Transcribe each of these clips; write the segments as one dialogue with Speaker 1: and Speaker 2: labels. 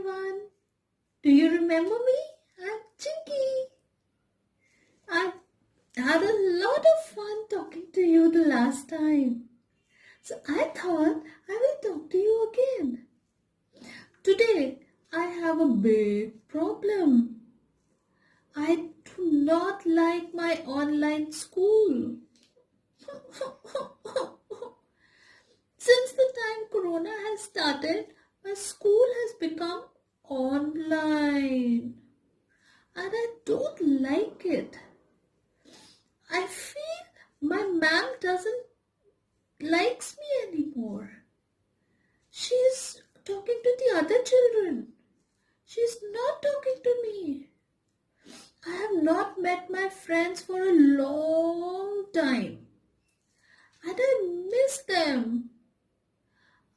Speaker 1: everyone. Do you remember me? I'm Chinky. I had a lot of fun talking to you the last time. So I thought I will talk to you again. Today I have a big problem. I do not like my online school. Since the time Corona has started, my school has become online and I don't like it. I feel my ma'am doesn't likes me anymore. She's talking to the other children. She's not talking to me. I have not met my friends for a long time. And I miss them.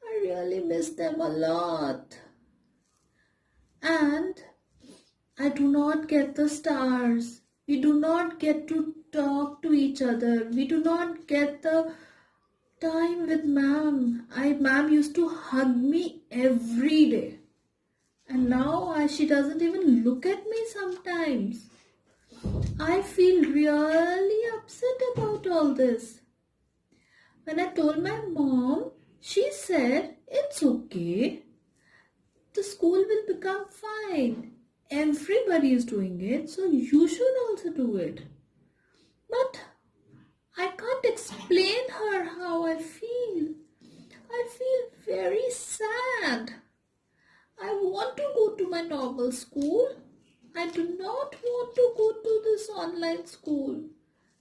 Speaker 1: I really miss them a lot. And I do not get the stars. We do not get to talk to each other. We do not get the time with ma'am. Ma'am used to hug me every day. And now she doesn't even look at me sometimes. I feel really upset about all this. When I told my mom, she said, it's okay. The school will become fine. Everybody is doing it, so you should also do it. But I can't explain her how I feel. I feel very sad. I want to go to my normal school. I do not want to go to this online school.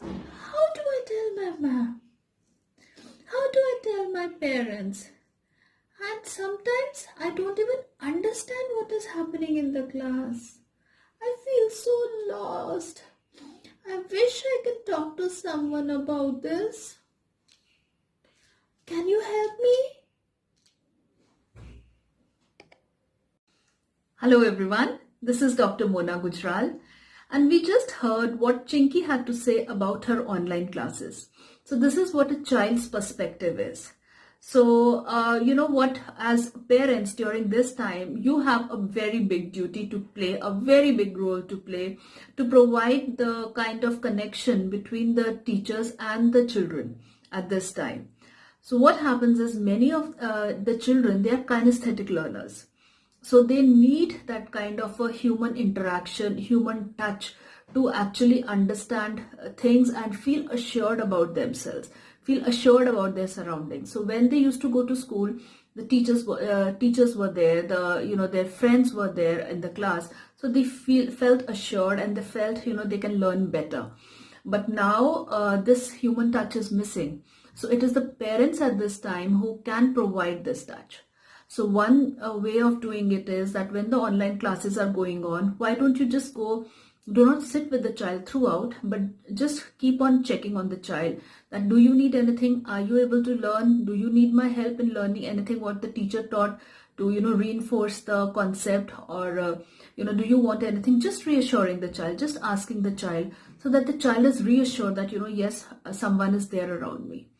Speaker 1: How do I tell my mom? How do I tell my parents? And sometimes I don't even understand what is happening in the class. I feel so lost. I wish I could talk to someone about this. Can you help me?
Speaker 2: Hello everyone, this is Dr. Mona Gujral and we just heard what Chinky had to say about her online classes. So this is what a child's perspective is. So you know what, as parents during this time, you have a very big duty to play, a very big role to play to provide the kind of connection between the teachers and the children at this time. So what happens is many of the children, they are kinesthetic learners. So they need that kind of a human interaction, human touch to actually understand things and feel assured about themselves, feel assured about their surroundings. So when they used to go to school, the teachers were there, their friends were there in the class. So they felt assured and they felt, they can learn better. But now this human touch is missing. So it is the parents at this time who can provide this touch. So one way of doing it is that when the online classes are going on, why don't you just do not sit with the child throughout, but just keep on checking on the child that do you need anything? Are you able to learn? Do you need my help in learning anything what the teacher taught to, reinforce the concept, or, do you want anything? Just reassuring the child, just asking the child so that the child is reassured that, yes, someone is there around me.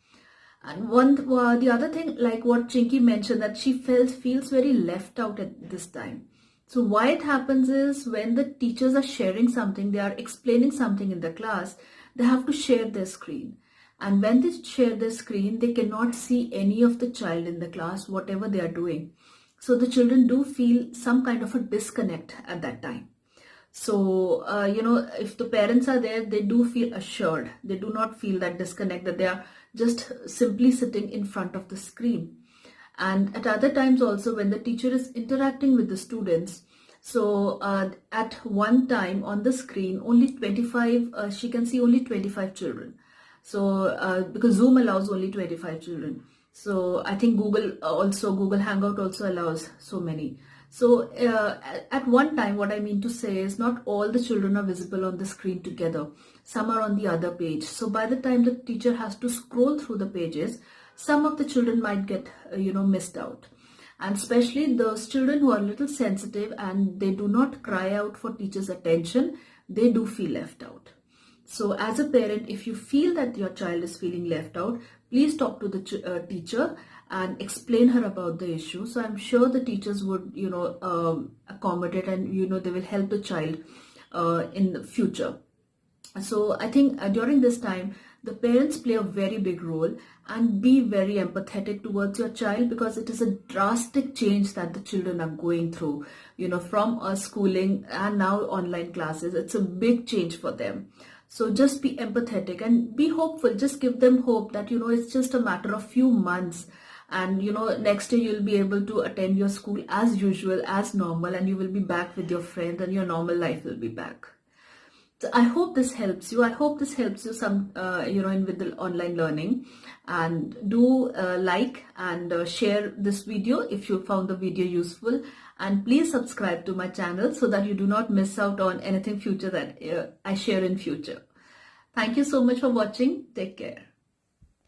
Speaker 2: And the other thing, like what Chinky mentioned, that she feels very left out at this time. So why it happens is when the teachers are sharing something, they are explaining something in the class, they have to share their screen. And when they share their screen, they cannot see any of the child in the class, whatever they are doing. So the children do feel some kind of a disconnect at that time. So, if the parents are there, they do feel assured. They do not feel that disconnect, that they are just simply sitting in front of the screen. And at other times also, when the teacher is interacting with the students, so at one time on the screen, only 25, she can see only 25 children. So because Zoom allows only 25 children. So I think Google Hangout also allows so many. So at one time, what I mean to say is not all the children are visible on the screen together. Some are on the other page. So by the time the teacher has to scroll through the pages, some of the children might get, missed out. And especially those children who are a little sensitive and they do not cry out for teacher's attention, they do feel left out. So as a parent, if you feel that your child is feeling left out, please talk to the teacher and explain her about the issue. So I'm sure the teachers would, accommodate, and, they will help the child in the future. So I think during this time, the parents play a very big role, and be very empathetic towards your child, because it is a drastic change that the children are going through, from schooling and now online classes. It's a big change for them. So just be empathetic and be hopeful. Just give them hope that, it's just a matter of few months. And, next year you'll be able to attend your school as usual, as normal, and you will be back with your friends and your normal life will be back. So I hope this helps you. I hope this helps you some, with the online learning. And do like and share this video if you found the video useful. And please subscribe to my channel so that you do not miss out on anything future that I share in future. Thank you so much for watching. Take care.